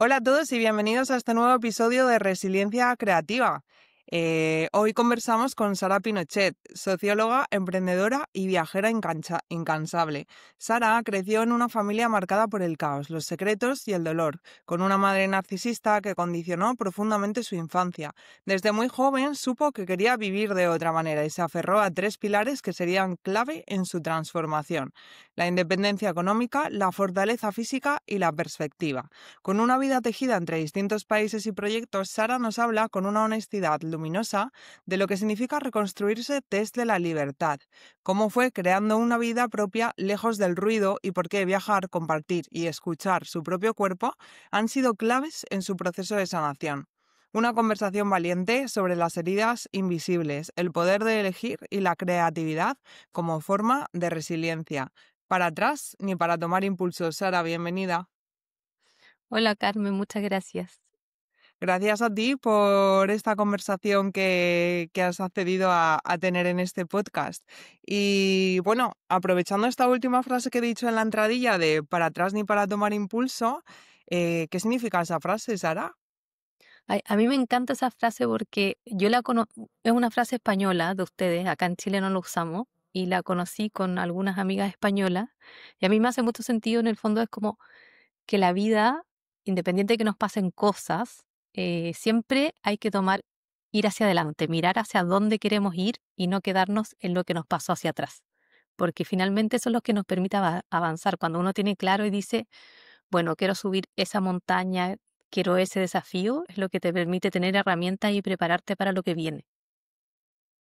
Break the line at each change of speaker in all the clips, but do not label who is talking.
Hola a todos y bienvenidos a este nuevo episodio de Resiliencia Creativa. Hoy conversamos con Sara Pinochet, socióloga, emprendedora y viajera incansable. Sara creció en una familia marcada por el caos, los secretos y el dolor, con una madre narcisista que condicionó profundamente su infancia. Desde muy joven supo que quería vivir de otra manera y se aferró a tres pilares que serían clave en su transformación: la independencia económica, la fortaleza física y la perspectiva. Con una vida tejida entre distintos países y proyectos, Sara nos habla con una honestidad luminosa de lo que significa reconstruirse desde la libertad, cómo fue creando una vida propia lejos del ruido y por qué viajar, compartir y escuchar su propio cuerpo han sido claves en su proceso de sanación. Una conversación valiente sobre las heridas invisibles, el poder de elegir y la creatividad como forma de resiliencia. Para atrás ni para tomar impulso. Sara, bienvenida.
Hola Carmen, muchas gracias.
Gracias a ti por esta conversación que has accedido a tener en este podcast. Y bueno, aprovechando esta última frase que he dicho en la entradilla de para atrás ni para tomar impulso, ¿qué significa esa frase, Sara?
Ay, a mí me encanta esa frase porque es una frase española de ustedes, acá en Chile no la usamos, y la conocí con algunas amigas españolas, y a mí me hace mucho sentido. En el fondo es como que la vida, independiente de que nos pasen cosas, siempre hay que ir hacia adelante, mirar hacia dónde queremos ir y no quedarnos en lo que nos pasó hacia atrás, porque finalmente eso es lo que nos permite avanzar. Cuando uno tiene claro y dice, bueno, quiero subir esa montaña, quiero ese desafío, es lo que te permite tener herramientas y prepararte para lo que viene.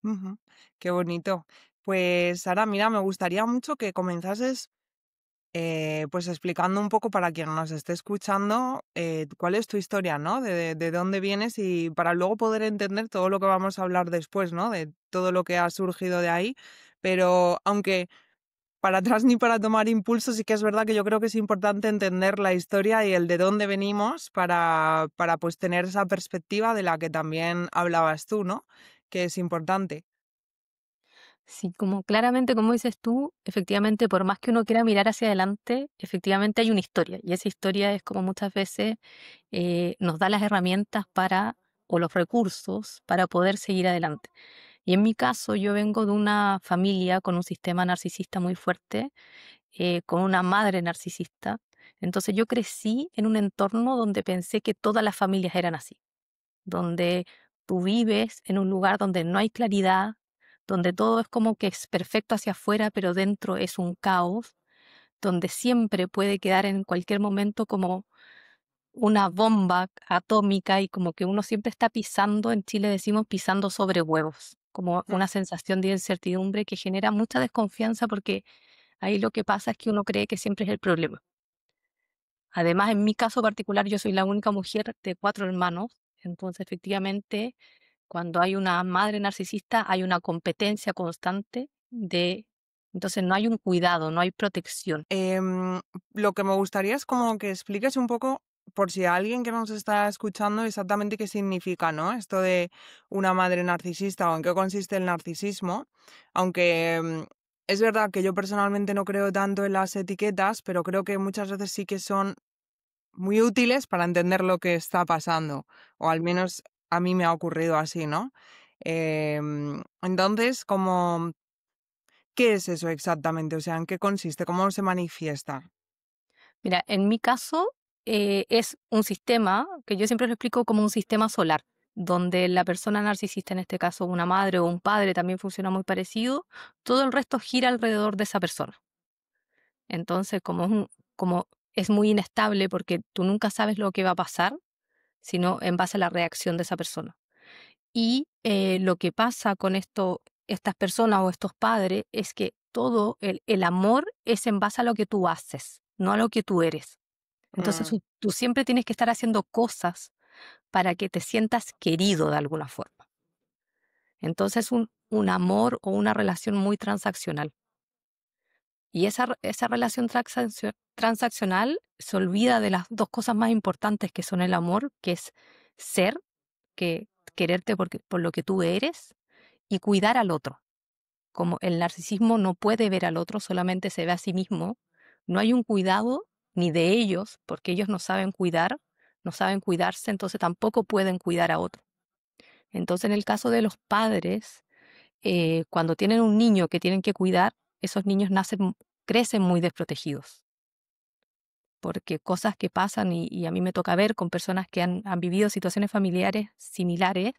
Ujú, qué bonito. Pues Sara, mira, me gustaría mucho que comenzases pues explicando un poco para quien nos esté escuchando cuál es tu historia, ¿no? De dónde vienes y para luego poder entender todo lo que vamos a hablar después, ¿no? De todo lo que ha surgido de ahí. Pero aunque para atrás ni para tomar impulso, sí que es verdad que yo creo que es importante entender la historia y el de dónde venimos para pues tener esa perspectiva de la que también hablabas tú, ¿no? Que es importante.
Sí, como claramente, como dices tú, efectivamente, por más que uno quiera mirar hacia adelante, efectivamente hay una historia, y esa historia es como muchas veces nos da las herramientas o los recursos para poder seguir adelante. Y en mi caso, yo vengo de una familia con un sistema narcisista muy fuerte, con una madre narcisista. Entonces yo crecí en un entorno donde pensé que todas las familias eran así, donde tú vives en un lugar donde no hay claridad, donde todo es como que es perfecto hacia afuera, pero dentro es un caos, donde siempre puede quedar en cualquier momento como una bomba atómica, y como que uno siempre está pisando, en Chile decimos pisando sobre huevos, como
Mm.
una sensación de incertidumbre que genera mucha desconfianza, porque ahí lo que pasa es que uno cree que siempre es el problema. Además, en mi caso particular, yo soy la única mujer de 4 hermanos, entonces efectivamente, cuando hay una madre narcisista, hay una competencia constante entonces no hay un cuidado, no hay protección.
Lo que me gustaría es como que expliques un poco, por si alguien que nos está escuchando, exactamente qué significa, ¿no? Esto de una madre narcisista o en qué consiste el narcisismo. Aunque es verdad que yo personalmente no creo tanto en las etiquetas, pero creo que muchas veces sí que son muy útiles para entender lo que está pasando, o al menos a mí me ha ocurrido así, ¿no? Entonces, como, ¿qué es eso exactamente? O sea, ¿en qué consiste? ¿Cómo se manifiesta?
Mira, en mi caso es un sistema que yo siempre lo explico como un sistema solar, donde la persona narcisista, en este caso una madre o un padre, también funciona muy parecido. Todo el resto gira alrededor de esa persona. Entonces, como es muy inestable, porque tú nunca sabes lo que va a pasar, sino en base a la reacción de esa persona. Y lo que pasa con estas personas o estos padres es que todo el amor es en base a lo que tú haces, no a lo que tú eres. Entonces
Mm.
tú siempre tienes que estar haciendo cosas para que te sientas querido de alguna forma. Entonces es un amor o una relación muy transaccional. Y esa relación transaccional se olvida de las dos cosas más importantes, que son el amor, que es ser, que quererte por lo que tú eres, y cuidar al otro. Como el narcisismo no puede ver al otro, solamente se ve a sí mismo, no hay un cuidado ni de ellos, porque ellos no saben cuidar, no saben cuidarse, entonces tampoco pueden cuidar a otro. Entonces, en el caso de los padres, cuando tienen un niño que tienen que cuidar, esos niños crecen muy desprotegidos, porque cosas que pasan, y a mí me toca ver con personas que han vivido situaciones familiares similares,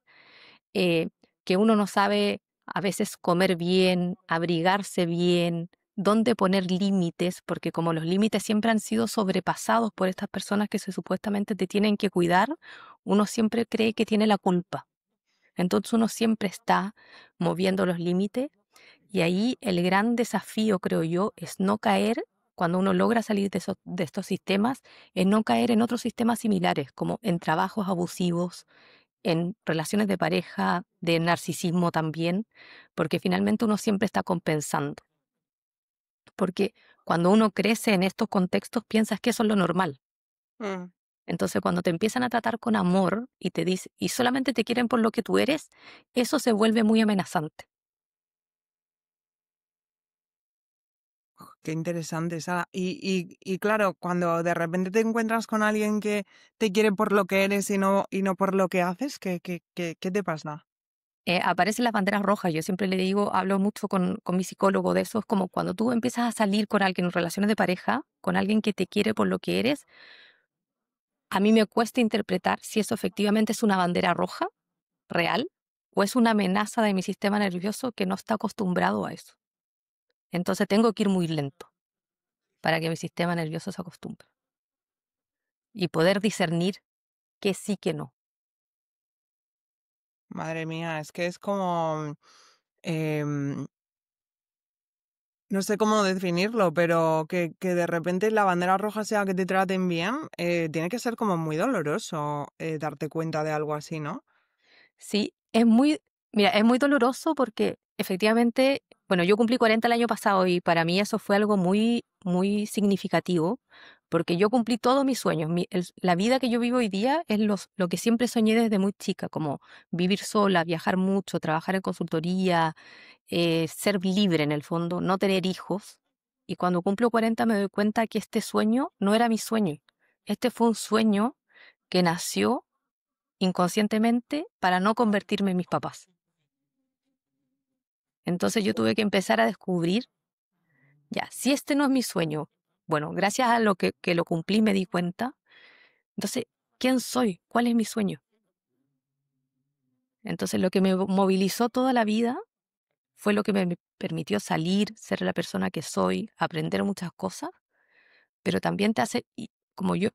eh, que uno no sabe a veces comer bien, abrigarse bien, dónde poner límites, porque como los límites siempre han sido sobrepasados por estas personas que supuestamente te tienen que cuidar, uno siempre cree que tiene la culpa. Entonces uno siempre está moviendo los límites, y ahí el gran desafío, creo yo, es no caer, cuando uno logra salir de estos sistemas, es no caer en otros sistemas similares, como en trabajos abusivos, en relaciones de pareja, de narcisismo también, porque finalmente uno siempre está compensando. Porque cuando uno crece en estos contextos, piensas que eso es lo normal.
Mm.
Entonces, cuando te empiezan a tratar con amor y te dicen, y solamente te quieren por lo que tú eres, eso se vuelve muy amenazante.
Qué interesante, Sara. Y claro, cuando de repente te encuentras con alguien que te quiere por lo que eres y no por lo que haces, ¿qué te pasa?
Aparecen las banderas rojas. Yo siempre le digo, hablo mucho con mi psicólogo de eso, es como cuando tú empiezas a salir con alguien en relaciones de pareja, con alguien que te quiere por lo que eres, a mí me cuesta interpretar si eso efectivamente es una bandera roja real o es una amenaza de mi sistema nervioso que no está acostumbrado a eso. Entonces tengo que ir muy lento para que mi sistema nervioso se acostumbre y poder discernir que sí, que no.
Madre mía, es que es como, em, no sé cómo definirlo, pero que de repente la bandera roja sea que te traten bien, tiene que ser como muy doloroso darte cuenta de algo así, ¿no?
Sí, mira, es muy doloroso porque efectivamente, bueno, yo cumplí 40 el año pasado y para mí eso fue algo muy, muy significativo porque yo cumplí todos mis sueños. La vida que yo vivo hoy día es lo que siempre soñé desde muy chica, como vivir sola, viajar mucho, trabajar en consultoría, ser libre en el fondo, no tener hijos. Y cuando cumplo 40 me doy cuenta que este sueño no era mi sueño. Este fue un sueño que nació inconscientemente para no convertirme en mis papás. Entonces yo tuve que empezar a descubrir, ya, si este no es mi sueño, bueno, gracias a que lo cumplí me di cuenta, entonces, ¿quién soy? ¿Cuál es mi sueño? Entonces lo que me movilizó toda la vida fue lo que me permitió salir, ser la persona que soy, aprender muchas cosas, pero también te hace, como yo,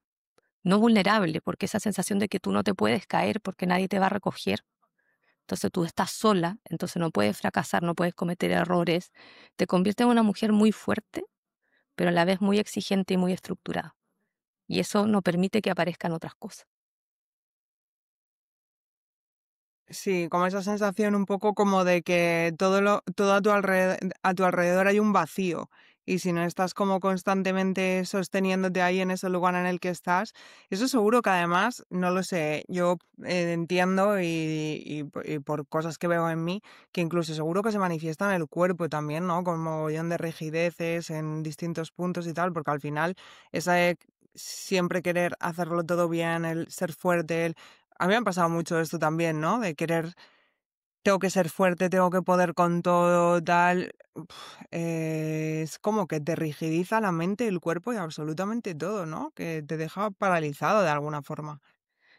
no vulnerable, porque esa sensación de que tú no te puedes caer porque nadie te va a recoger. Entonces tú estás sola, entonces no puedes fracasar, no puedes cometer errores. Te convierte en una mujer muy fuerte, pero a la vez muy exigente y muy estructurada. Y eso no permite que aparezcan otras cosas.
Sí, como esa sensación un poco como de que todo a tu alrededor hay un vacío. Y si no estás como constantemente sosteniéndote ahí en ese lugar en el que estás, eso seguro que además, no lo sé, yo entiendo y por cosas que veo en mí, que incluso seguro que se manifiesta en el cuerpo también, ¿no? Con mogollón de rigideces en distintos puntos y tal, porque al final esa siempre querer hacerlo todo bien, el ser fuerte, a mí me ha pasado mucho esto también, ¿no? De querer, tengo que ser fuerte, tengo que poder con todo, tal. Es como que te rigidiza la mente, el cuerpo y absolutamente todo, ¿no? Que te deja paralizado de alguna forma.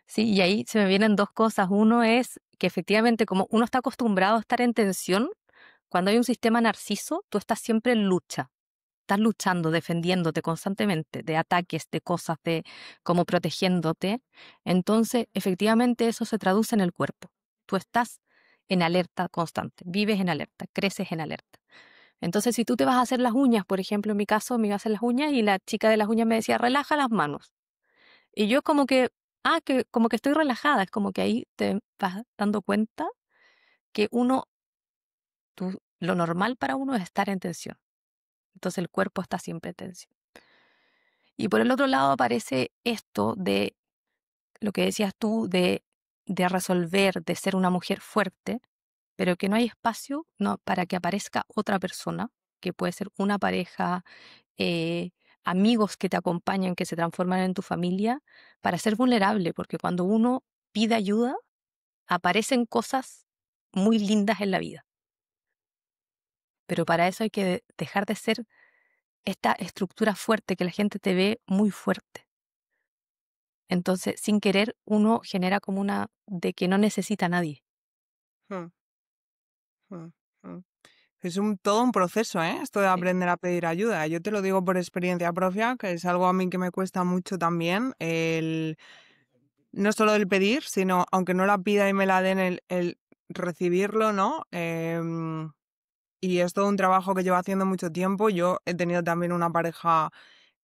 Sí, y ahí se me vienen dos cosas. Uno es que efectivamente como uno está acostumbrado a estar en tensión, cuando hay un sistema narciso, tú estás siempre en lucha. Estás luchando, defendiéndote constantemente de ataques, de cosas, de como protegiéndote. Entonces, efectivamente, eso se traduce en el cuerpo. Tú estás en alerta constante, vives en alerta, creces en alerta. Entonces, si tú te vas a hacer las uñas, por ejemplo, en mi caso, me iba a hacer las uñas y la chica de las uñas me decía, relaja las manos. Y yo como que, que como que estoy relajada, es como que ahí te vas dando cuenta que lo normal para uno es estar en tensión. Entonces el cuerpo está siempre en tensión. Y por el otro lado aparece esto de lo que decías tú, de resolver, de ser una mujer fuerte, pero que no hay espacio, no, para que aparezca otra persona, que puede ser una pareja, eh, amigos que te acompañan, que se transforman en tu familia, para ser vulnerable, porque cuando uno pide ayuda, aparecen cosas muy lindas en la vida. Pero para eso hay que dejar de ser esta estructura fuerte que la gente te ve muy fuerte. Entonces, sin querer, uno genera como una de que no necesita a nadie.
Mm, mm, mm. Es todo un proceso, ¿eh? Esto de
Sí,
aprender a pedir ayuda. Yo te lo digo por experiencia propia, que es algo a mí que me cuesta mucho también, no solo el pedir, sino aunque no la pida y me la den, el recibirlo, ¿no? Y es todo un trabajo que llevo haciendo mucho tiempo. Yo he tenido también una pareja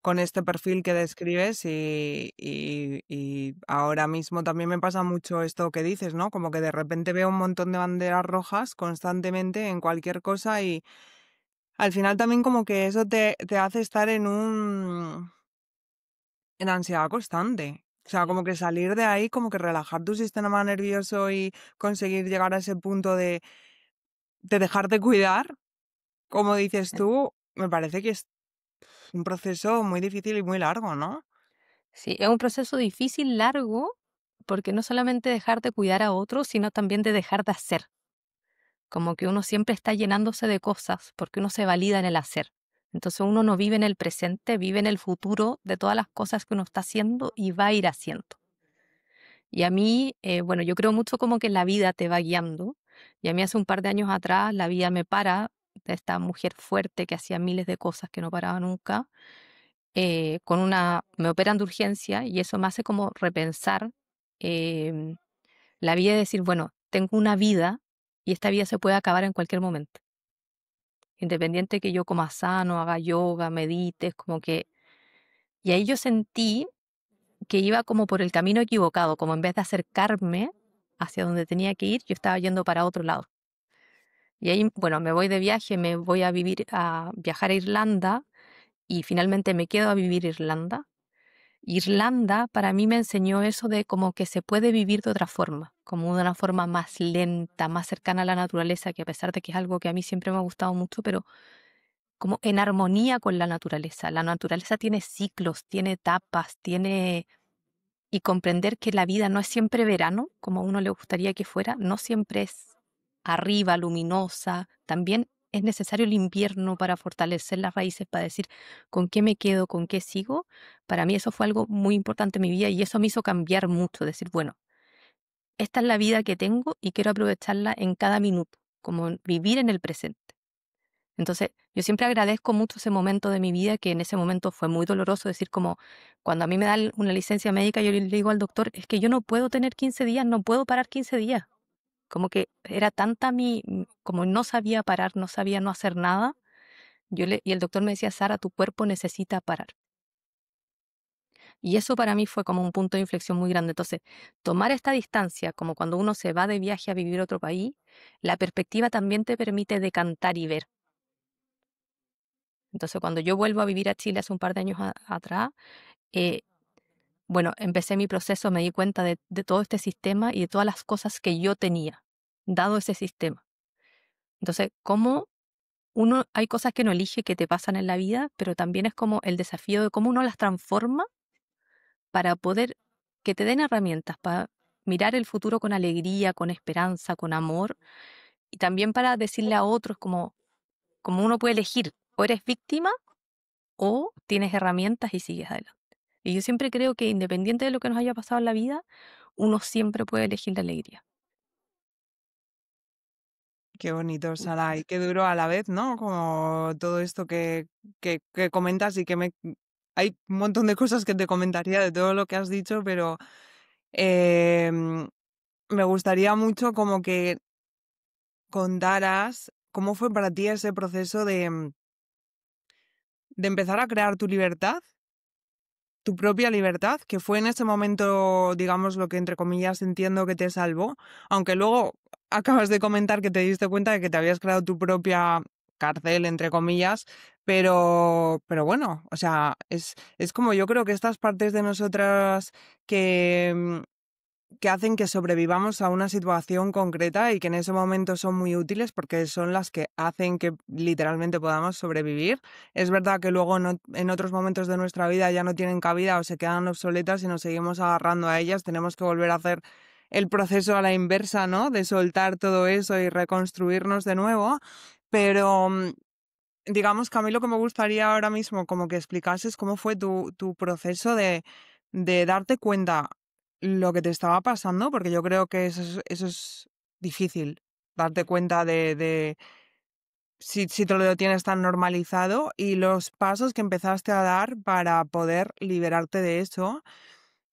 con este perfil que describes y ahora mismo también me pasa mucho esto que dices, ¿no? Como que de repente veo un montón de banderas rojas constantemente en cualquier cosa y al final también como que eso te hace estar en ansiedad constante. O sea,
sí.
como que salir de ahí, como que relajar tu sistema nervioso y conseguir llegar a ese punto de dejarte cuidar, como dices tú, me parece que es un proceso muy difícil y muy largo, ¿no?
Sí, es un proceso difícil, largo, porque no solamente dejar de cuidar a otros, sino también de dejar de hacer. Como que uno siempre está llenándose de cosas porque uno se valida en el hacer. Entonces uno no vive en el presente, vive en el futuro de todas las cosas que uno está haciendo y va a ir haciendo. Y a mí, bueno, yo creo mucho como que la vida te va guiando. Y a mí hace un par de años atrás la vida me para, de esta mujer fuerte que hacía miles de cosas que no paraba nunca, me operan de urgencia y eso me hace como repensar em, la vida y decir, bueno, tengo una vida y esta vida se puede acabar en cualquier momento. Independiente que yo coma sano, haga yoga, medite, es como que... Y ahí yo sentí que iba como por el camino equivocado, como en vez de acercarme hacia donde tenía que ir, yo estaba yendo para otro lado. Y ahí, bueno, me voy de viaje, me voy a viajar a Irlanda y finalmente me quedo a vivir Irlanda. Irlanda para mí me enseñó eso de como que se puede vivir de otra forma, como de una forma más lenta, más cercana a la naturaleza, que a pesar de que es algo que a mí siempre me ha gustado mucho, pero como en armonía con la naturaleza. La naturaleza tiene ciclos, tiene etapas, tiene... Y comprender que la vida no es siempre verano, como a uno le gustaría que fuera, no siempre es arriba, luminosa, también es necesario el invierno para fortalecer las raíces, para decir con qué me quedo, con qué sigo. Para mí eso fue algo muy importante en mi vida y eso me hizo cambiar mucho, decir, bueno, esta es la vida que tengo y quiero aprovecharla en cada minuto, como vivir en el presente. Entonces, yo siempre agradezco mucho ese momento de mi vida, que en ese momento fue muy doloroso, decir como, cuando a mí me dan una licencia médica, yo le digo al doctor, es que yo no puedo tener 15 días, no puedo parar 15 días. Como que era tanta como no sabía parar, no sabía no hacer nada, y el doctor me decía, Sara, tu cuerpo necesita parar. Y eso para mí fue como un punto de inflexión muy grande. Entonces, tomar esta distancia, como cuando uno se va de viaje a vivir a otro país, la perspectiva también te permite decantar y ver. Entonces, cuando yo vuelvo a vivir a Chile hace un par de años atrás, eh, bueno, empecé mi proceso, me di cuenta de todo este sistema y de todas las cosas que yo tenía, dado ese sistema. Entonces, cómo hay cosas que no elige que te pasan en la vida, pero también es como el desafío de cómo uno las transforma para poder que te den herramientas para mirar el futuro con alegría, con esperanza, con amor, y también para decirle a otros como uno puede elegir, o eres víctima o tienes herramientas y sigues adelante. Y yo siempre creo que independiente de lo que nos haya pasado en la vida, uno siempre puede elegir la alegría.
Qué bonito, Sara, y qué duro a la vez, ¿no? Como todo esto que comentas y hay un montón de cosas que te comentaría de todo lo que has dicho, pero em, me gustaría mucho como que contaras cómo fue para ti ese proceso de empezar a crear tu libertad, tu propia libertad, que fue en ese momento, digamos, lo que entre comillas entiendo que te salvó, aunque luego acabas de comentar que te diste cuenta de que te habías creado tu propia cárcel, entre comillas, pero bueno, o sea, es como yo creo que estas partes de nosotras que, que hacen que sobrevivamos a una situación concreta y que en ese momento son muy útiles porque son las que hacen que literalmente podamos sobrevivir. Es verdad que luego en otros momentos de nuestra vida ya no tienen cabida o se quedan obsoletas y nos seguimos agarrando a ellas. Tenemos que volver a hacer el proceso a la inversa, ¿no? De soltar todo eso y reconstruirnos de nuevo. Pero digamos que a mí lo que me gustaría ahora mismo como que explicases cómo fue tu proceso de darte cuenta lo que te estaba pasando, porque yo creo que eso es difícil, darte cuenta de si te lo tienes tan normalizado y los pasos que empezaste a dar para poder liberarte de eso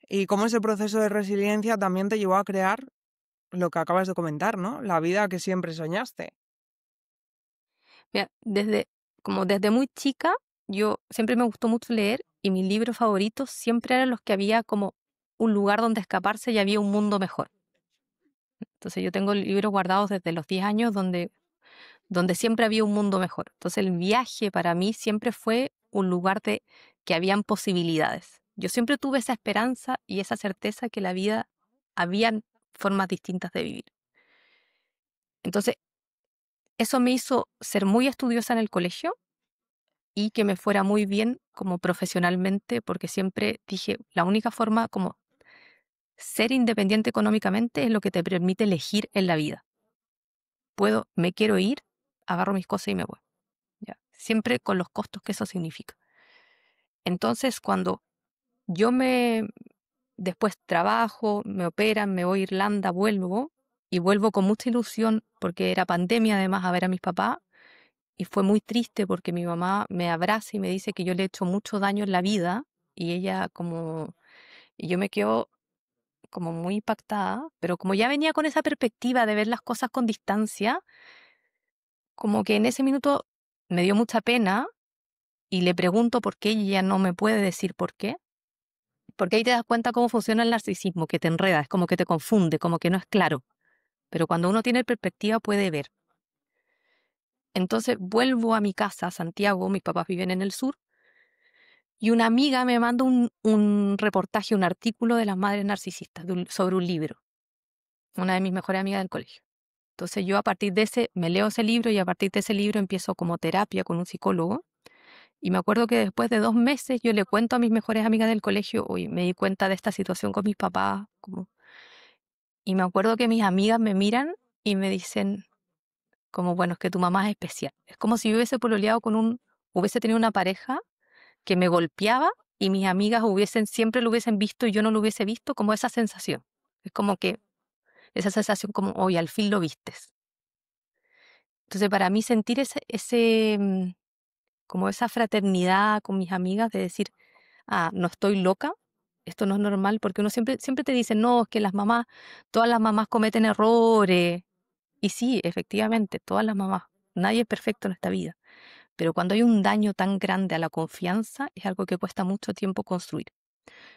y cómo ese proceso de resiliencia también te llevó a crear lo que acabas de comentar, ¿no? La vida que siempre soñaste.
Mira, desde muy chica, yo siempre me gustó mucho leer y mis libros favoritos siempre eran los que había como un lugar donde escaparse y había un mundo mejor. Entonces yo tengo libros guardados desde los 10 años donde siempre había un mundo mejor. Entonces el viaje para mí siempre fue un lugar de que habían posibilidades. Yo siempre tuve esa esperanza y esa certeza que la vida habían formas distintas de vivir. Entonces eso me hizo ser muy estudiosa en el colegio y que me fuera muy bien como profesionalmente, porque siempre dije, la única forma como ser independiente económicamente es lo que te permite elegir en la vida. Me quiero ir, agarro mis cosas y me voy. ¿Ya? Siempre con los costos que eso significa. Entonces, cuando yo después trabajo, me operan, me voy a Irlanda, vuelvo, y vuelvo con mucha ilusión, porque era pandemia además, a ver a mis papás, y fue muy triste porque mi mamá me abraza y me dice que yo le he hecho mucho daño en la vida, y y yo me quedo como muy impactada, pero como ya venía con esa perspectiva de ver las cosas con distancia, como que en ese minuto me dio mucha pena y le pregunto por qué y ella no me puede decir por qué. Porque ahí te das cuenta cómo funciona el narcisismo, que te enreda, es como que te confunde, como que no es claro. Pero cuando uno tiene perspectiva puede ver. Entonces vuelvo a mi casa, a Santiago, mis papás viven en el sur, y una amiga me manda un reportaje, un artículo de las madres narcisistas sobre un libro, una de mis mejores amigas del colegio. Entonces yo a partir de me leo ese libro y a partir de ese libro empiezo como terapia con un psicólogo. Y me acuerdo que después de 2 meses yo le cuento a mis mejores amigas del colegio, hoy me di cuenta de esta situación con mis papás, y me acuerdo que mis amigas me miran y me dicen como, bueno, es que tu mamá es especial. Es como si yo hubiese pololeado hubiese tenido una pareja que me golpeaba y mis amigas siempre lo hubiesen visto y yo no lo hubiese visto, como esa sensación. Es como que esa sensación como, hoy al fin lo vistes. Entonces para mí sentir como esa fraternidad con mis amigas de decir, no estoy loca, esto no es normal, porque uno siempre te dice, no, es que todas las mamás cometen errores. Y sí, efectivamente, todas las mamás, nadie es perfecto en esta vida, pero cuando hay un daño tan grande a la confianza, es algo que cuesta mucho tiempo construir.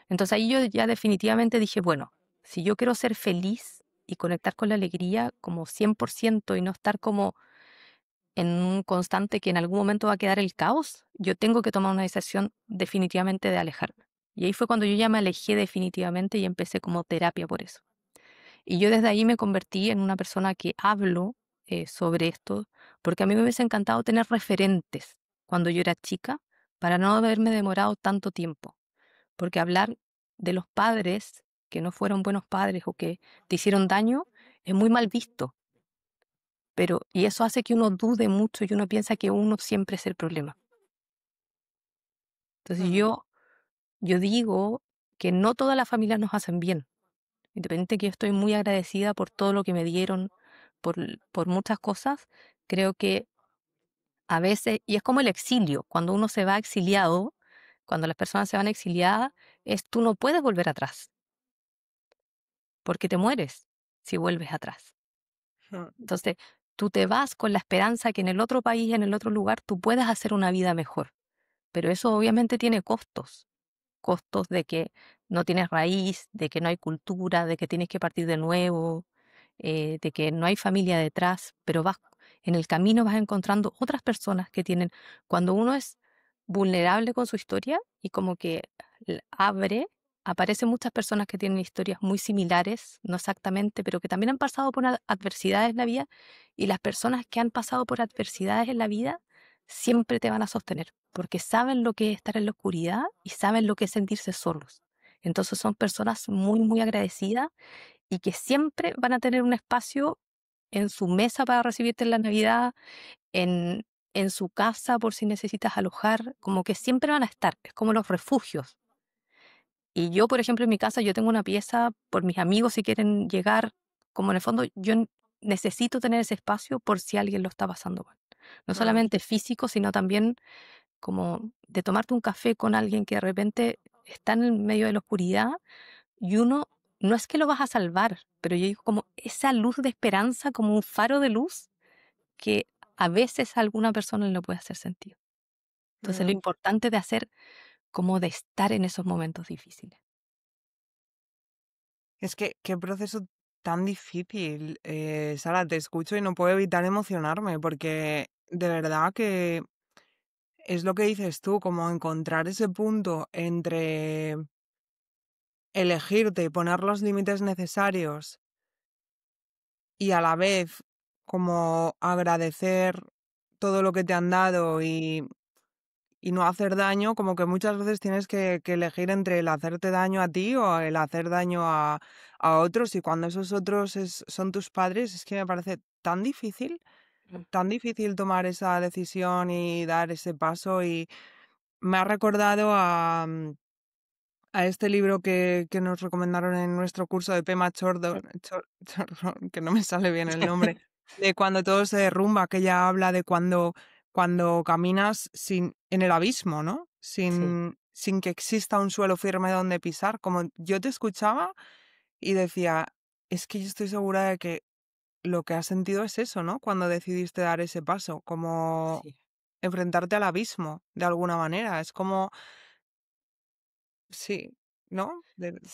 Entonces ahí yo ya definitivamente dije, bueno, si yo quiero ser feliz y conectar con la alegría como 100% y no estar como en un constante que en algún momento va a quedar el caos, yo tengo que tomar una decisión definitivamente de alejarme. Y ahí fue cuando yo ya me alejé definitivamente y empecé como terapia por eso. Y yo desde ahí me convertí en una persona que hablo sobre esto, porque a mí me hubiese encantado tener referentes cuando yo era chica para no haberme demorado tanto tiempo. Porque hablar de los padres que no fueron buenos padres o que te hicieron daño es muy mal visto. Y eso hace que uno dude mucho y uno piensa que uno siempre es el problema. Entonces
Mm.
yo digo que no todas las familias nos hacen bien. Independiente que yo estoy muy agradecida por todo lo que me dieron, por muchas cosas, creo que a veces, y es como el exilio, cuando uno se va exiliado, cuando las personas se van exiliadas, tú no puedes volver atrás, porque te mueres si vuelves atrás.
Mm.
Entonces, tú te vas con la esperanza que en el otro país, en el otro lugar, tú puedas hacer una vida mejor. Pero eso obviamente tiene costos de que no tienes raíz, de que no hay cultura, de que tienes que partir de nuevo, de que no hay familia detrás, pero en el camino vas encontrando otras personas que cuando uno es vulnerable con su historia y como que abre, aparecen muchas personas que tienen historias muy similares, no exactamente, pero que también han pasado por adversidades en la vida, y las personas que han pasado por adversidades en la vida siempre te van a sostener, porque saben lo que es estar en la oscuridad y saben lo que es sentirse solos. Entonces son personas muy, muy agradecidas y que siempre van a tener un espacio en su mesa para recibirte en la Navidad, en, en su casa por si necesitas alojar, como que siempre van a estar, es como los refugios. Y yo, por ejemplo, en mi casa, yo tengo una pieza por mis amigos si quieren llegar, como en el fondo yo necesito tener ese espacio por si alguien lo está pasando mal. No
Mm,
solamente físico, sino también como de tomarte un café con alguien que de repente está en el medio de la oscuridad y uno, no es que lo vas a salvar, pero yo digo como esa luz de esperanza, como un faro de luz que a veces a alguna persona le puede hacer sentido. Entonces lo
mm.
importante de hacer como de estar en esos momentos difíciles.
Es que qué proceso tan difícil. Sara, te escucho y no puedo evitar emocionarme porque de verdad que es lo que dices tú, como encontrar ese punto entre elegirte y poner los límites necesarios y a la vez como agradecer todo lo que te han dado y no hacer daño, como que muchas veces tienes que elegir entre el hacerte daño a ti o el hacer daño a otros, y cuando esos otros son tus padres, es que me parece
Mm.
tan difícil tomar esa decisión y dar ese paso, y me ha recordado a este libro que nos recomendaron en nuestro curso de Pema Chordon, que no me sale bien el nombre, de cuando todo se derrumba, que ella habla de cuando caminas en el abismo, ¿no?
Sí,
Sin que exista un suelo firme donde pisar. Como yo te escuchaba y decía, es que yo estoy segura de que lo que has sentido es eso, ¿no? Cuando decidiste dar ese paso, como
sí.
enfrentarte al abismo, de alguna manera. Es como, sí, ¿no?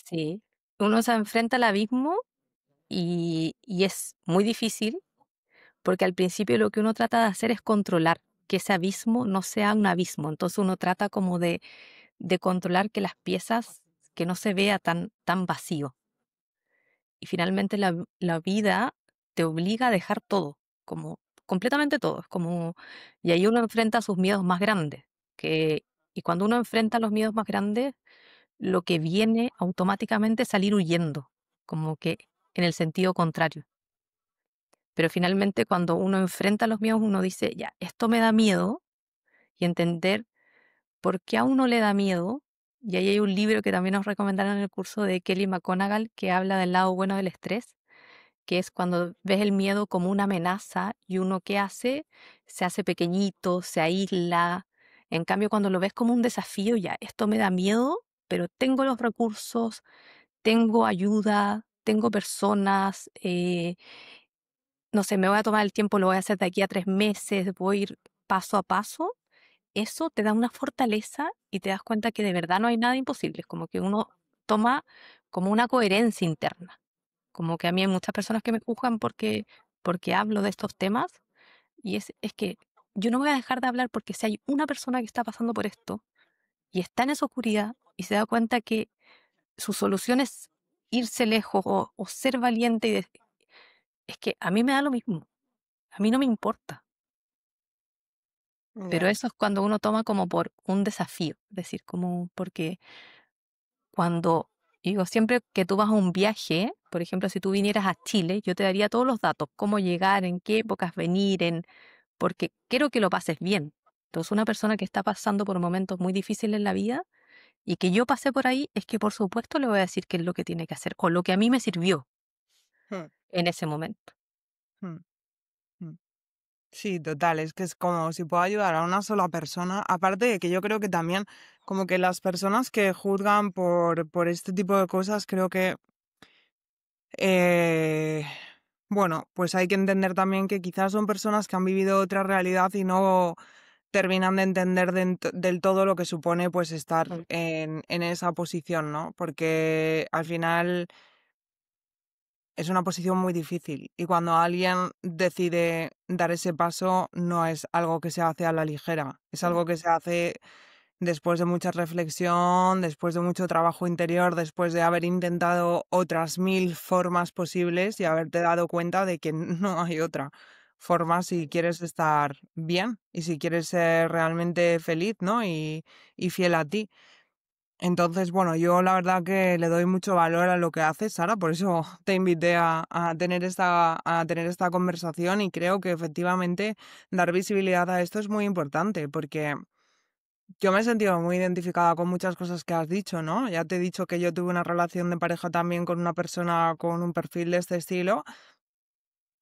Sí, uno se enfrenta al abismo y es muy difícil porque al principio lo que uno trata de hacer es controlar que ese abismo no sea un abismo. Entonces uno trata como de controlar que las piezas, que no se vea tan vacío. Y finalmente la vida te obliga a dejar todo, como completamente todo. Es como, y ahí uno enfrenta sus miedos más grandes. Y cuando uno enfrenta los miedos más grandes, lo que viene automáticamente es salir huyendo, como que en el sentido contrario. Pero finalmente cuando uno enfrenta los miedos, uno dice, ya, esto me da miedo, y entender por qué a uno le da miedo. Y ahí hay un libro que también nos recomendaron en el curso de Kelly McGonigal que habla del lado bueno del estrés, que es cuando ves el miedo como una amenaza y uno qué hace, se hace pequeñito, se aísla. En cambio, cuando lo ves como un desafío, ya, esto me da miedo, pero tengo los recursos, tengo ayuda, tengo personas, no sé, me voy a tomar el tiempo, lo voy a hacer de aquí a 3 meses, voy a ir paso a paso. Eso te da una fortaleza y te das cuenta que de verdad no hay nada imposible. Es como que uno toma como una coherencia interna. Como que a mí hay muchas personas que me juzgan porque hablo de estos temas, y es que yo no voy a dejar de hablar porque si hay una persona que está pasando por esto y está en esa oscuridad y se da cuenta que su solución es irse lejos o ser valiente, es que a mí me da lo mismo, a mí no me importa. Pero
Ya.
eso es cuando uno toma como por un desafío, es decir, como porque cuando, digo, siempre que tú vas a un viaje, por ejemplo, si tú vinieras a Chile, yo te daría todos los datos, cómo llegar, en qué épocas venir, porque quiero que lo pases bien. Entonces, una persona que está pasando por momentos muy difíciles en la vida y que yo pasé por ahí, es que por supuesto le voy a decir qué es lo que tiene que hacer o lo que a mí me sirvió
Mm,
en ese momento.
mm, mm. Sí, total, es que es como si puedo ayudar a una sola persona, aparte de que yo creo que también como que las personas que juzgan por este tipo de cosas, creo que, eh, bueno, pues hay que entender también que quizás son personas que han vivido otra realidad y no terminan de entender del todo lo que supone pues estar
Mm.
en esa posición, ¿no? Porque al final es una posición muy difícil, y cuando alguien decide dar ese paso no es algo que se hace a la ligera, es
Mm.
algo que se hace después de mucha reflexión, después de mucho trabajo interior, después de haber intentado otras 1000 formas posibles y haberte dado cuenta de que no hay otra forma si quieres estar bien y si quieres ser realmente feliz, ¿no? Y fiel a ti. Entonces, bueno, yo la verdad que le doy mucho valor a lo que haces, Sara, por eso te invité a tener esta conversación y creo que efectivamente dar visibilidad a esto es muy importante porque yo me he sentido muy identificada con muchas cosas que has dicho, ¿no? Ya te he dicho que yo tuve una relación de pareja también con una persona con un perfil de este estilo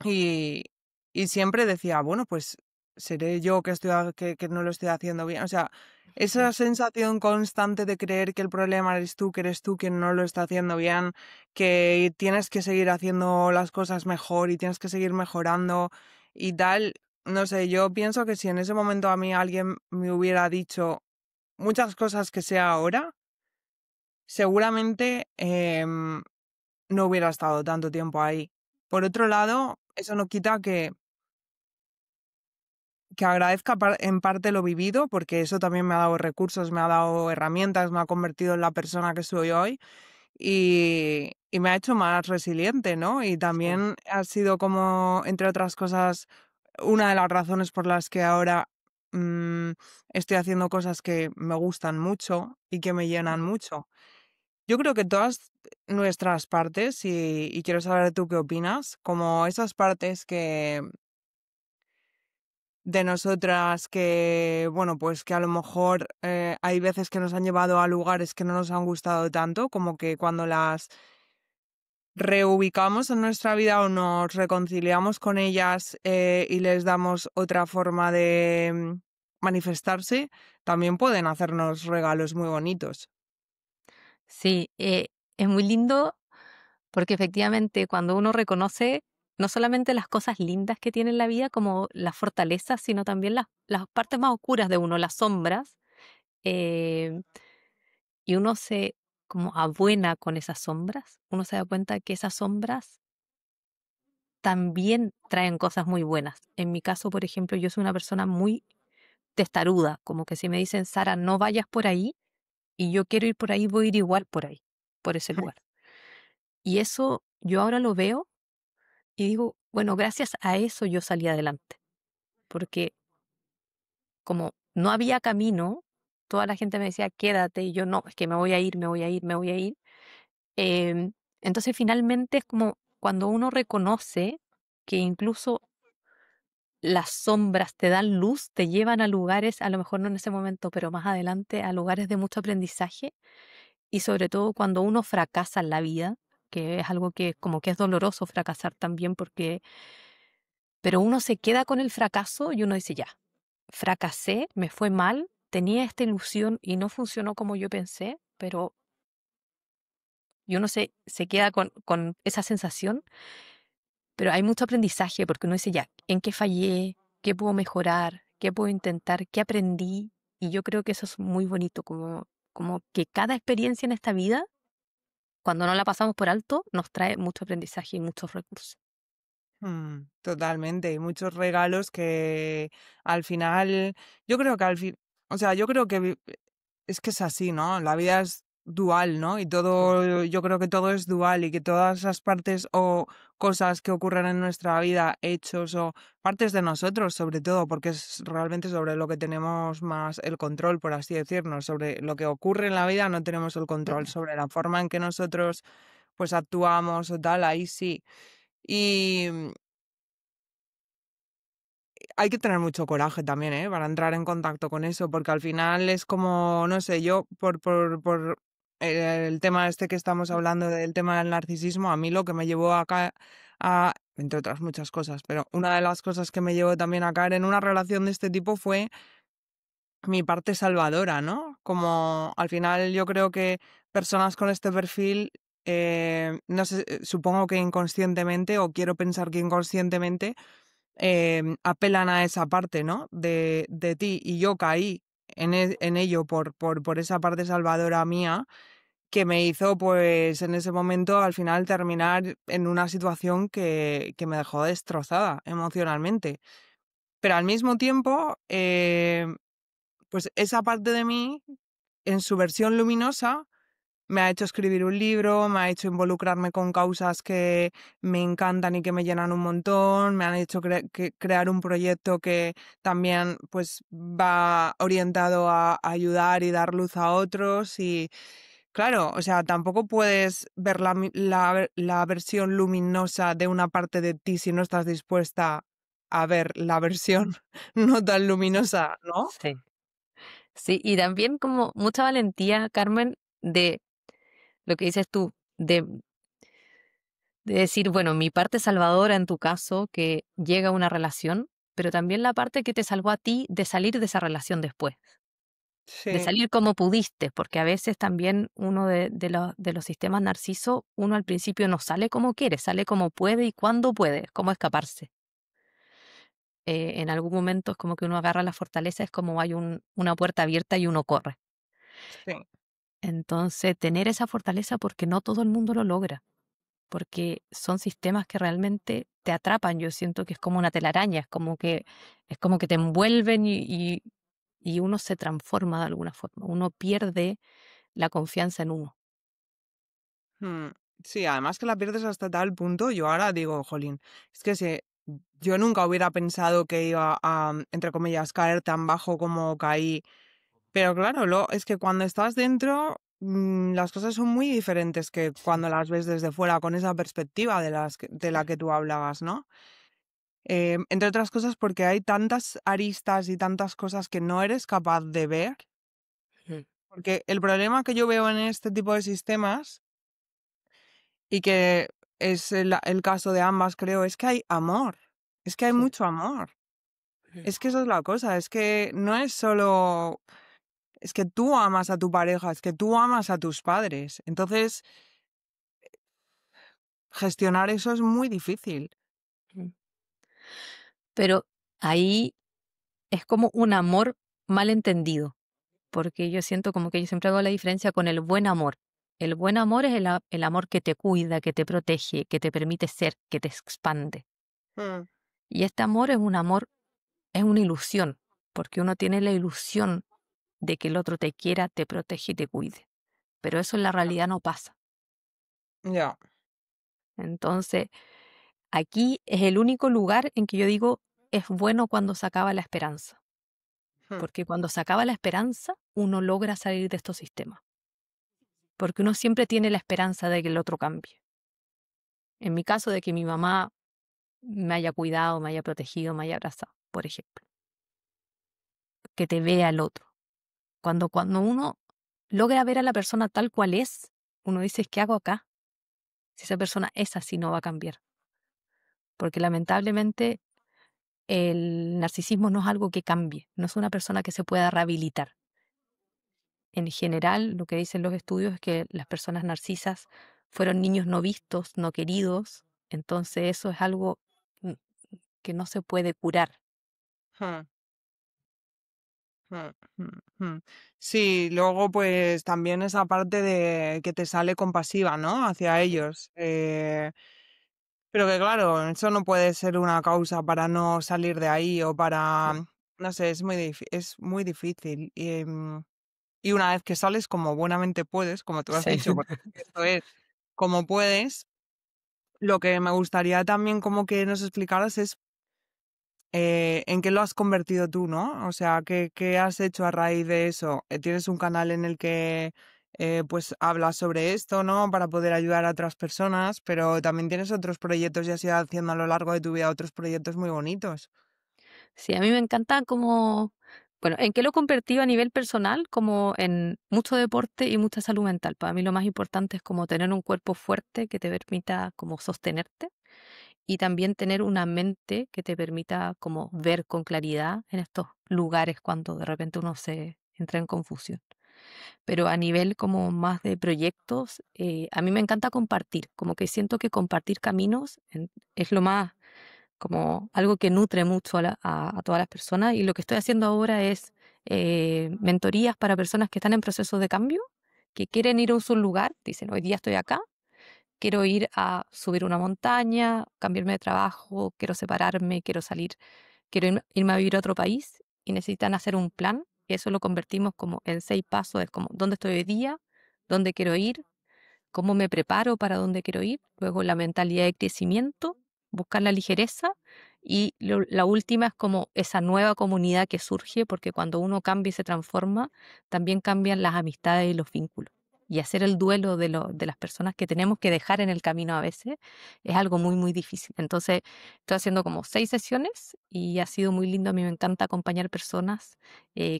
y, y siempre decía, bueno, pues seré yo que, que no lo estoy haciendo bien. O sea, esa sensación constante de creer que el problema eres tú, que eres tú quien no lo está haciendo bien, que tienes que seguir haciendo las cosas mejor y tienes que seguir mejorando y tal. No sé, yo pienso que si en ese momento a mí alguien me hubiera dicho muchas cosas que sé ahora, seguramente no hubiera estado tanto tiempo ahí. Por otro lado, eso no quita que agradezca en parte lo vivido, porque eso también me ha dado recursos, me ha dado herramientas, me ha convertido en la persona que soy hoy y me ha hecho más resiliente, ¿no? Y
Sí.
también ha sido como, entre otras cosas, una de las razones por las que ahora mm, estoy haciendo cosas que me gustan mucho y que me llenan mucho. Yo creo que todas nuestras partes, y quiero saber tú qué opinas, como esas partes que de nosotras que, bueno, pues que a lo mejor hay veces que nos han llevado a lugares que no nos han gustado tanto, como que cuando las reubicamos en nuestra vida o nos reconciliamos con ellas y les damos otra forma de manifestarse, también pueden hacernos regalos muy bonitos.
Sí, es muy lindo porque efectivamente cuando uno reconoce no solamente las cosas lindas que tiene en la vida como las fortalezas, sino también las partes más oscuras de uno, las sombras, eh, y uno se como abuena con esas sombras, uno se da cuenta que esas sombras también traen cosas muy buenas. En mi caso, por ejemplo, yo soy una persona muy testaruda, como que si me dicen, Sara, no vayas por ahí, y yo quiero ir por ahí, voy a ir igual por ahí, por ese lugar. Y eso yo ahora lo veo y digo, bueno, gracias a eso yo salí adelante, porque como no había camino, toda la gente me decía, quédate, y yo no, es que me voy a ir, me voy a ir, me voy a ir. Em, entonces finalmente es como cuando uno reconoce que incluso las sombras te dan luz, te llevan a lugares, a lo mejor no en ese momento, pero más adelante, a lugares de mucho aprendizaje y sobre todo cuando uno fracasa en la vida, que es algo que como que es doloroso fracasar también porque, pero uno se queda con el fracaso y uno dice, ya, fracasé, me fue mal, tenía esta ilusión y no funcionó como yo pensé, pero y uno se queda con esa sensación, pero hay mucho aprendizaje porque uno dice, ya, ¿en qué fallé? ¿Qué puedo mejorar? ¿Qué puedo intentar? ¿Qué aprendí? Y yo creo que eso es muy bonito, como que cada experiencia en esta vida, cuando no la pasamos por alto, nos trae mucho aprendizaje y muchos recursos.
Totalmente, y muchos regalos que al final, yo creo que al fin, o sea, yo creo que es que es así, ¿no? La vida es dual, ¿no? Y
Sí.
todo, yo creo que todo es dual y que todas esas partes o cosas que ocurren en nuestra vida, hechos o partes de nosotros, sobre todo, porque es realmente sobre lo que tenemos más el control, por así decirnos, sobre lo que ocurre en la vida no tenemos el control, sobre la forma en que nosotros pues actuamos o tal, ahí sí. Y hay que tener mucho coraje también, ¿eh? Para entrar en contacto con eso, porque al final es como, no sé, yo por el tema este que estamos hablando del tema del narcisismo, a mí lo que me llevó acá a, entre otras muchas cosas, pero una de las cosas que me llevó también a caer en una relación de este tipo fue mi parte salvadora, ¿no? Como al final yo creo que personas con este perfil, no sé, supongo que inconscientemente, o quiero pensar que inconscientemente, apelan a esa parte, ¿no? De ti. Y yo caí en ello por esa parte salvadora mía que me hizo, pues, en ese momento, al final, terminar en una situación que me dejó destrozada emocionalmente. Pero al mismo tiempo, pues esa parte de mí, en su versión luminosa, me ha hecho escribir un libro, me ha hecho involucrarme con causas que me encantan y que me llenan un montón, me han hecho crear un proyecto que también pues va orientado a ayudar y dar luz a otros y claro, o sea, tampoco puedes ver la versión luminosa de una parte de ti si no estás dispuesta a ver la versión no tan luminosa, ¿no?
Sí. Sí, y también como mucha valentía, Carmen, de lo que dices tú, de decir, bueno, mi parte salvadora en tu caso, que llega a una relación, pero también la parte que te salvó a ti de salir de esa relación después, de
Sí.
salir como pudiste, porque a veces también uno de los sistemas narciso, uno al principio no sale como quiere, sale como puede y cuando puede, es como escaparse. En algún momento es como que uno agarra la fortaleza, es como hay una puerta abierta y uno corre.
Sí.
Entonces, tener esa fortaleza porque no todo el mundo lo logra, porque son sistemas que realmente te atrapan. Yo siento que es como una telaraña, es como que te envuelven y uno se transforma de alguna forma. Uno pierde la confianza en uno.
Mm, sí, además que la pierdes hasta tal punto, yo ahora digo, jolín, es que yo nunca hubiera pensado que iba a, entre comillas, caer tan bajo como caí. Pero claro, es que cuando estás dentro, las cosas son muy diferentes que
Sí.
cuando las ves desde fuera, con esa perspectiva de la que tú hablabas, ¿no? Entre otras cosas porque hay tantas aristas y tantas cosas que no eres capaz de ver.
Ujú.
Porque el problema que yo veo en este tipo de sistemas y que es el caso de ambas, creo, es que hay amor, es que hay
Sí.
mucho amor.
Ujú.
Es que eso es la cosa, es que no es solo, es que tú amas a tu pareja, es que tú amas a tus padres. Entonces, gestionar eso es muy difícil.
Ujú. Pero ahí es como un amor mal entendido, porque yo siento como que yo siempre hago la diferencia con el buen amor. El buen amor es el amor que te cuida, que te protege, que te permite ser, que te expande.
Mm,
Y este amor es un amor, es una ilusión, porque uno tiene la ilusión de que el otro te quiera, te protege y te cuide. Pero eso en la realidad no pasa.
ya.
Entonces, aquí es el único lugar en que yo digo, es bueno cuando se acaba la esperanza,
Mm,
porque cuando se acaba la esperanza, uno logra salir de estos sistemas, porque uno siempre tiene la esperanza de que el otro cambie. En mi caso, de que mi mamá me haya cuidado, me haya protegido, me haya abrazado, por ejemplo, que te vea el otro. Cuando uno logra ver a la persona tal cual es, uno dice, ¿qué hago acá? Si esa persona es así, no va a cambiar. Porque lamentablemente el narcisismo no es algo que cambie, no es una persona que se pueda rehabilitar. En general, lo que dicen los estudios es que las personas narcisas fueron niños no vistos, no queridos, entonces eso es algo mm, que no se puede curar.
mm, mm, mm, mm. Sí, luego pues también esa parte de que te sale compasiva, ¿no? Hacia
Sí,
ellos. Pero que claro, eso no puede ser una causa para no salir de ahí o para,
sí,
no sé, es muy difícil. Y una vez que sales como buenamente puedes, como tú has
sí.
dicho, porque esto es como puedes, lo que me gustaría también como que nos explicaras es en qué lo has convertido tú, ¿no? O sea, ¿qué has hecho a raíz de eso? Tienes un canal en el que pues hablas sobre esto, ¿no? Para poder ayudar a otras personas, pero también tienes otros proyectos y has ido haciendo a lo largo de tu vida otros proyectos muy bonitos.
Sí, a mí me encanta como, bueno, ¿en qué lo he convertido a nivel personal? Como en mucho deporte y mucha salud mental. Para mí lo más importante es como tener un cuerpo fuerte que te permita como sostenerte y también tener una mente que te permita como ver con claridad en estos lugares cuando de repente uno se entra en confusión. Pero a nivel como más de proyectos, a mí me encanta compartir, como que siento que compartir caminos es lo más como algo que nutre mucho a todas las personas y lo que estoy haciendo ahora es mentorías para personas que están en procesos de cambio, que quieren ir a un lugar, dicen, hoy día estoy acá, quiero ir a subir una montaña, cambiarme de trabajo, quiero separarme, quiero salir, quiero irme a vivir a otro país y necesitan hacer un plan. eso lo convertimos como en 6 pasos, es como dónde estoy hoy día, dónde quiero ir, cómo me preparo para dónde quiero ir, luego la mentalidad de crecimiento, buscar la ligereza y la última es como esa nueva comunidad que surge, porque cuando uno cambia y se transforma, también cambian las amistades y los vínculos. Y hacer el duelo de las personas que tenemos que dejar en el camino a veces es algo muy, muy difícil. Entonces, estoy haciendo como 6 sesiones y ha sido muy lindo. A mí me encanta acompañar personas.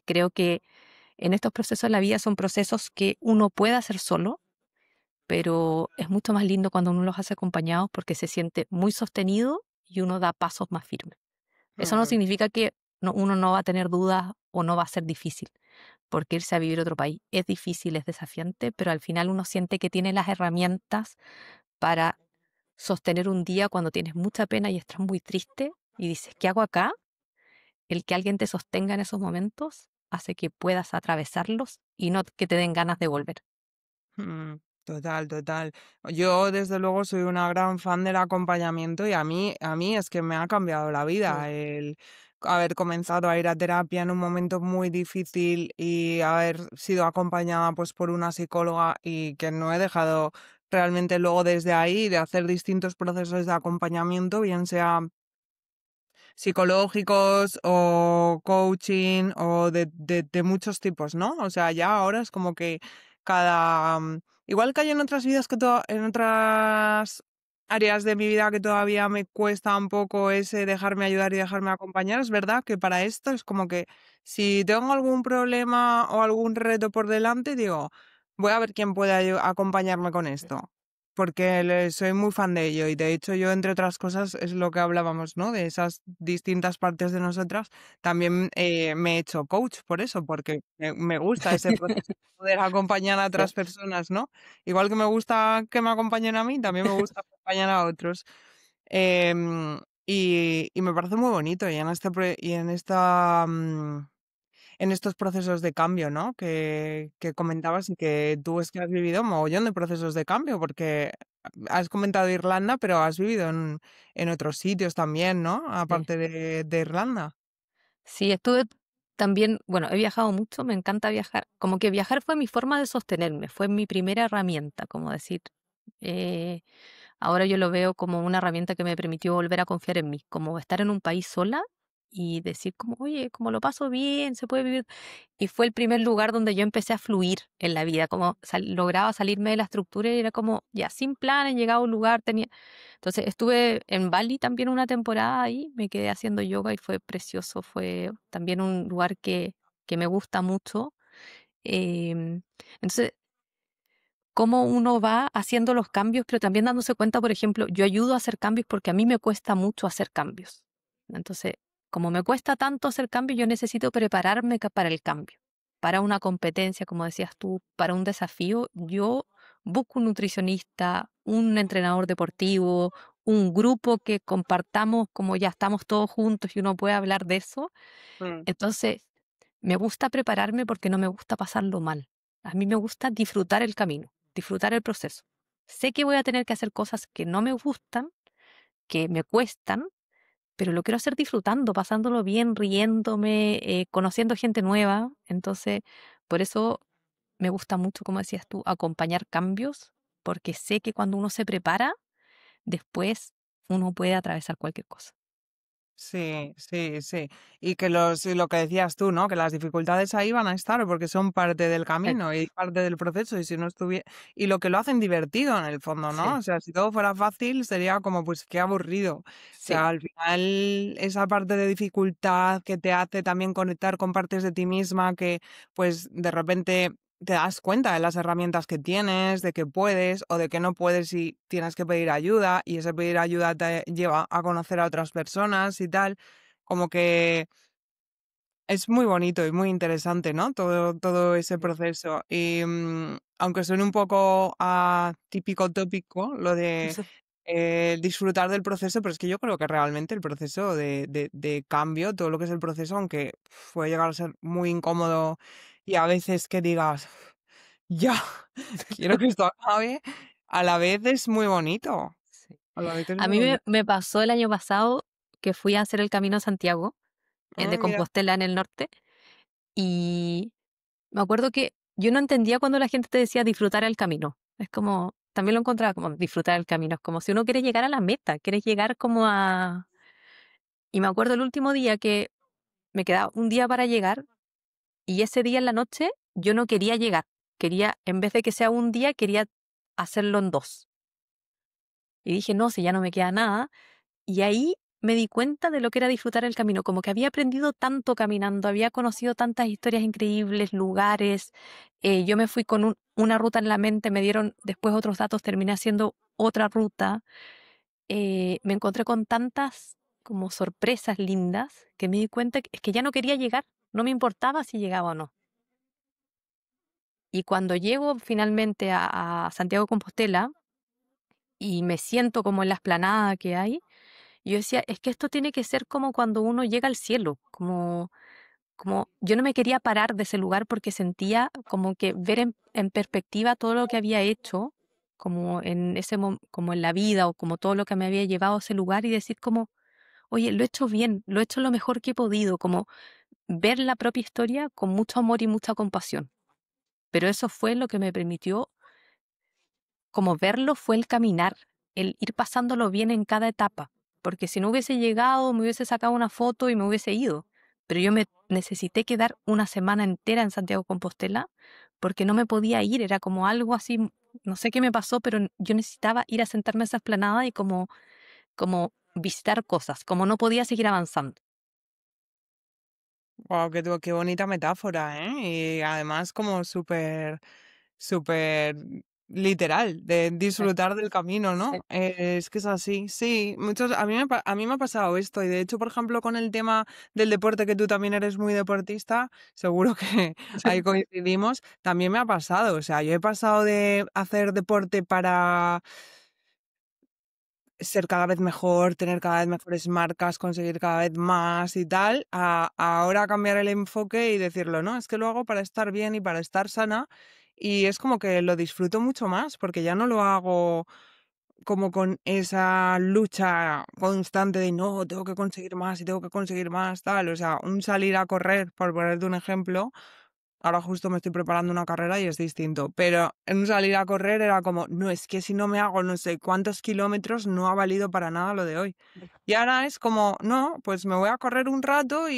Creo que en estos procesos de la vida son procesos que uno puede hacer solo, pero es mucho más lindo cuando uno los hace acompañados porque se siente muy sostenido y uno da pasos más firmes. Eso no
Mm,
significa que uno no va a tener dudas o no va a ser difícil, porque irse a vivir a otro país es difícil, es desafiante, pero al final uno siente que tiene las herramientas para sostener un día cuando tienes mucha pena y estás muy triste y dices, ¿qué hago acá? El que alguien te sostenga en esos momentos hace que puedas atravesarlos y no que te den ganas de volver.
mm, total, total. Yo desde luego soy una gran fan del acompañamiento y a mí es que me ha cambiado la
Mm.
vida el haber comenzado a ir a terapia en un momento muy difícil y haber sido acompañada pues por una psicóloga y que no he dejado realmente luego desde ahí de hacer distintos procesos de acompañamiento, bien sea psicológicos o coaching o de muchos tipos, ¿no? O sea, ya ahora es como que igual que hay en otras vidas en otras áreas de mi vida que todavía me cuesta un poco ese dejarme ayudar y dejarme acompañar, es verdad que para esto es como que si tengo algún problema o algún reto por delante, digo, voy a ver quién puede acompañarme con esto porque soy muy fan de ello y de hecho yo, entre otras cosas, es lo que hablábamos, ¿no? De esas distintas partes de nosotras, también me he hecho coach por eso, porque me gusta ese proceso de poder acompañar a
Sí.
otras personas, ¿no? Igual que me gusta que me acompañen a mí, también me gusta acompañar a otros. Y me parece muy bonito y en estos procesos de cambio, ¿no? Que comentabas y que tú es que has vivido un mogollón de procesos de cambio, porque has comentado Irlanda, pero has vivido en otros sitios también, ¿no?
Sí.
Aparte de Irlanda.
Sí, estuve también, bueno, he viajado mucho, me encanta viajar. Como que viajar fue mi forma de sostenerme, fue mi primera herramienta, como decir. eh, Ahora yo lo veo como una herramienta que me permitió volver a confiar en mí, como estar en un país sola y decir como, oye, como lo paso bien, se puede vivir. Y fue el primer lugar donde yo empecé a fluir en la vida, como lograba salirme de la estructura y era como, ya, sin planes, llegaba a un lugar, tenía... Entonces estuve en Bali también una temporada ahí, me quedé haciendo yoga y fue precioso, fue también un lugar que me gusta mucho. Entonces, cómo uno va haciendo los cambios, pero también dándose cuenta, por ejemplo, yo ayudo a hacer cambios porque a mí me cuesta mucho hacer cambios. Entonces, como me cuesta tanto hacer cambios, yo necesito prepararme para el cambio, para una competencia, como decías tú, para un desafío. Yo busco un nutricionista, un entrenador deportivo, un grupo que compartamos como ya estamos todos juntos y uno puede hablar de eso.
Mm.
Entonces, me gusta prepararme porque no me gusta pasarlo mal. A mí me gusta disfrutar el camino, disfrutar el proceso. Sé que voy a tener que hacer cosas que no me gustan, que me cuestan, pero lo quiero hacer disfrutando, pasándolo bien, riéndome, conociendo gente nueva. Entonces, por eso me gusta mucho, como decías tú, acompañar cambios, porque sé que cuando uno se prepara, después uno puede atravesar cualquier cosa.
Sí, sí, sí. Y que y lo que decías tú, ¿no? Que las dificultades ahí van a estar porque son parte del camino y parte del proceso. Y si no estuviera, y lo que lo hacen divertido en el fondo, ¿no?
Sí,
O sea, si todo fuera fácil, sería como, pues qué aburrido. O
sí,
sea, al final, esa parte de dificultad que te hace también conectar con partes de ti misma que, pues, de repente te das cuenta de las herramientas que tienes, de que puedes o de que no puedes y tienes que pedir ayuda y ese pedir ayuda te lleva a conocer a otras personas y tal, como que es muy bonito y muy interesante, ¿no? Todo ese
sí,
proceso. Y aunque suene un poco a típico tópico, lo de disfrutar del proceso, pero es que yo creo que realmente el proceso de cambio, todo lo que es el proceso, aunque puede llegar a ser muy incómodo y a veces que digas, ya, quiero que esto acabe, a la vez es muy bonito.
sí.
A la vez es
A
muy
mí me,
bonito.
me pasó el año pasado que fui a hacer el Camino a Santiago, de
Mira.
Compostela en el norte, Y me acuerdo que yo no entendía cuando la gente te decía disfrutar el camino. Es como, también lo encontraba como disfrutar el camino. Es como si uno quiere llegar a la meta, quieres llegar como a... Y me acuerdo el último día que me quedaba un día para llegar y ese día en la noche yo no quería llegar. Quería, en vez de que sea un día, quería hacerlo en dos. Y dije, no, si ya no me queda nada. Y ahí me di cuenta de lo que era disfrutar el camino, como que había aprendido tanto caminando, había conocido tantas historias increíbles, lugares. Yo me fui con una ruta en la mente, me dieron después otros datos, terminé haciendo otra ruta. Me encontré con tantas como sorpresas lindas que me di cuenta que es que ya no quería llegar, no me importaba si llegaba o no. Y cuando llego finalmente a Santiago de Compostela y me siento como en la explanada que hay, yo decía, es que esto tiene que ser como cuando uno llega al cielo, como yo no me quería parar de ese lugar porque sentía como que ver en perspectiva todo lo que había hecho, como en como en la vida o como todo lo que me había llevado a ese lugar y decir como, oye, lo he hecho bien, lo he hecho lo mejor que he podido, como ver la propia historia con mucho amor y mucha compasión. Pero eso fue lo que me permitió como verlo fue el caminar, el ir pasándolo bien en cada etapa, porque si no hubiese llegado, me hubiese sacado una foto y me hubiese ido, pero yo me necesité quedar una semana entera en Santiago de Compostela porque no me podía ir, era como algo así, no sé qué me pasó, pero yo necesitaba ir a sentarme a esa esplanada y como visitar cosas, como no podía seguir avanzando.
Wow, qué bonita metáfora, ¿eh? Y además como súper literal, de
Sí,
disfrutar del camino,
sí,
¿no? Es que es así, sí. A mí me ha pasado esto y de hecho, por ejemplo, con el tema del deporte, que tú también eres muy deportista, seguro que ahí coincidimos, también me ha pasado. O sea, yo he pasado de hacer deporte para ser cada vez mejor, tener cada vez mejores marcas, conseguir cada vez más y tal, a ahora cambiar el enfoque y decirlo, no, es que lo hago para estar bien y para estar sana y es como que lo disfruto mucho más porque ya no lo hago como con esa lucha constante de no, tengo que conseguir más y tengo que conseguir más, tal, o sea, un salir a correr, por ponerte un ejemplo. Ahora justo me estoy preparando una carrera y es distinto, pero en salir a correr era como, no, es que si no me hago no sé cuántos kilómetros no ha valido para nada lo de hoy. Y ahora es como, no, pues me voy a correr un rato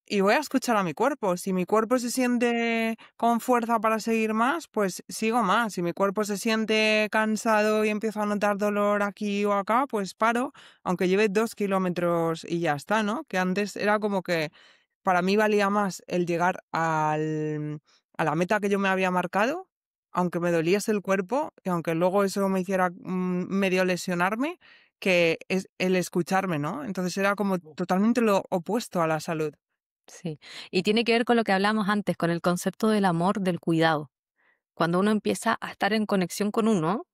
y voy a escuchar a mi cuerpo. Si mi cuerpo se siente con fuerza para seguir más, pues sigo más. Si mi cuerpo se siente cansado y empiezo a notar dolor aquí o acá, pues paro, aunque lleve 2 kilómetros y ya está, ¿no? Que antes era como que para mí valía más el llegar a la meta que yo me había marcado, aunque me doliese el cuerpo y aunque luego eso me hiciera medio lesionarme, que es el escucharme, ¿no? Entonces era como totalmente lo opuesto a la salud.
sí. Y tiene que ver con lo que hablamos antes, con el concepto del amor, del cuidado. Cuando uno empieza a estar en conexión con uno,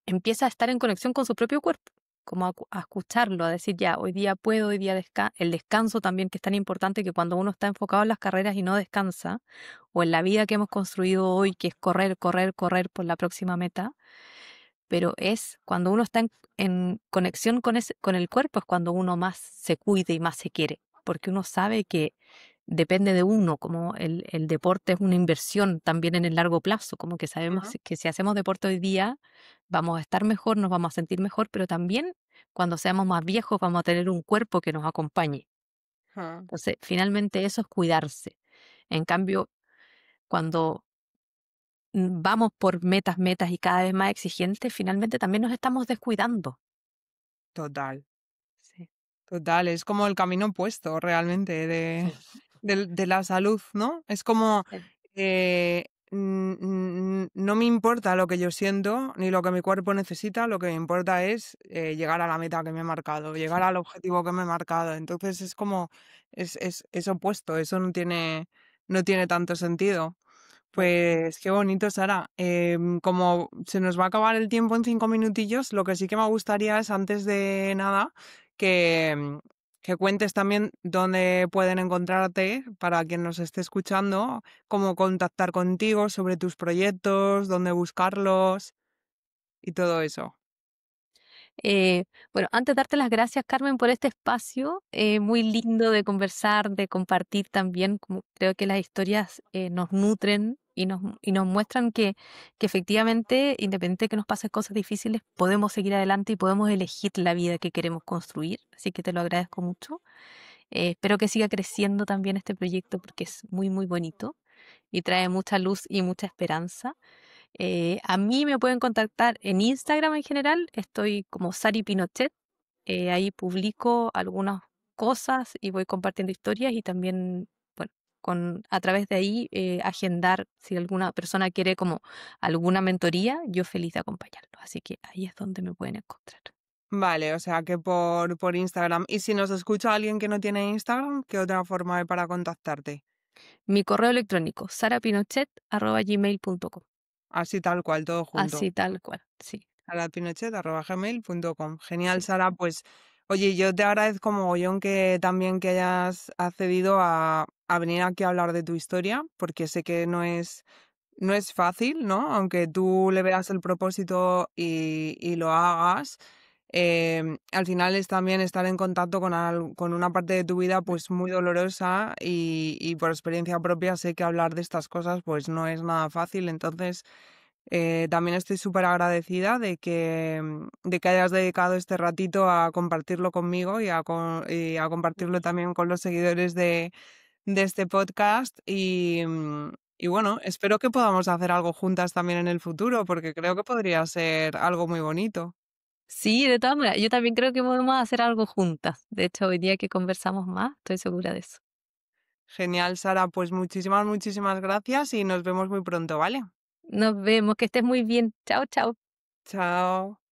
empieza a estar en conexión con su propio cuerpo, como a escucharlo, a decir, ya, hoy día puedo, hoy día el descanso también, que es tan importante que cuando uno está enfocado en las carreras y no descansa, o en la vida que hemos construido hoy, que es correr, correr, correr por la próxima meta, pero es cuando uno está en conexión con el cuerpo, es cuando uno más se cuida y más se quiere, porque uno sabe que depende de uno, como el deporte es una inversión también en el largo plazo, como que sabemos
Ujú,
que si hacemos deporte hoy día vamos a estar mejor, nos vamos a sentir mejor, pero también cuando seamos más viejos vamos a tener un cuerpo que nos acompañe.
ujú.
Entonces, finalmente eso es cuidarse. En cambio, cuando vamos por metas, metas y cada vez más exigentes, finalmente también nos estamos descuidando.
Total,
Sí,
total. Es como el camino opuesto realmente de la salud, ¿no? Es como
sí,
no me importa lo que yo siento ni lo que mi cuerpo necesita, lo que me importa es llegar a la meta que me he marcado, llegar al objetivo que me he marcado. Entonces es como, es opuesto, eso no tiene tanto sentido. Pues qué bonito, Sara. Como se nos va a acabar el tiempo en 5 minutillos, lo que sí que me gustaría es, antes de nada, que, que cuentes también dónde pueden encontrarte para quien nos esté escuchando, cómo contactar contigo sobre tus proyectos, dónde buscarlos y todo eso.
Bueno, antes de darte las gracias, Carmen, por este espacio muy lindo de conversar, de compartir también, como creo que las historias nos nutren y nos muestran que efectivamente, independiente de que nos pasen cosas difíciles, podemos seguir adelante y podemos elegir la vida que queremos construir. Así que te lo agradezco mucho. Espero que siga creciendo también este proyecto porque es muy, muy bonito y trae mucha luz y mucha esperanza. A mí me pueden contactar en Instagram en general, estoy como Sari Pinochet, ahí publico algunas cosas y voy compartiendo historias y también, bueno, a través de ahí agendar si alguna persona quiere como alguna mentoría, yo feliz de acompañarlo. Así que ahí es donde me pueden encontrar.
Vale, o sea que por Instagram. Y si nos escucha alguien que no tiene Instagram, ¿qué otra forma hay para contactarte?
Mi correo electrónico, sarapinochet@gmail.com.
Así tal cual, todo junto.
Así tal cual, sí,
sarapinochet@gmail.com. Genial,
sí.
Sara. Pues, oye, yo te agradezco mogollón que también que hayas accedido a venir aquí a hablar de tu historia, porque sé que no es fácil, ¿no? Aunque tú le veas el propósito y lo hagas, al final es también estar en contacto con una parte de tu vida pues muy dolorosa y por experiencia propia sé que hablar de estas cosas pues no es nada fácil. Entonces, también estoy súper agradecida de que hayas dedicado este ratito a compartirlo conmigo y a compartirlo también con los seguidores de este podcast y bueno, espero que podamos hacer algo juntas también en el futuro, porque creo que podría ser algo muy bonito.
Sí, de todas maneras, yo también creo que podemos hacer algo juntas. De hecho, hoy día que conversamos más, estoy segura de eso.
Genial, Sara, pues muchísimas, muchísimas gracias y nos vemos muy pronto, ¿vale?
Nos vemos, que estés muy bien. Chao, chao.
Chao.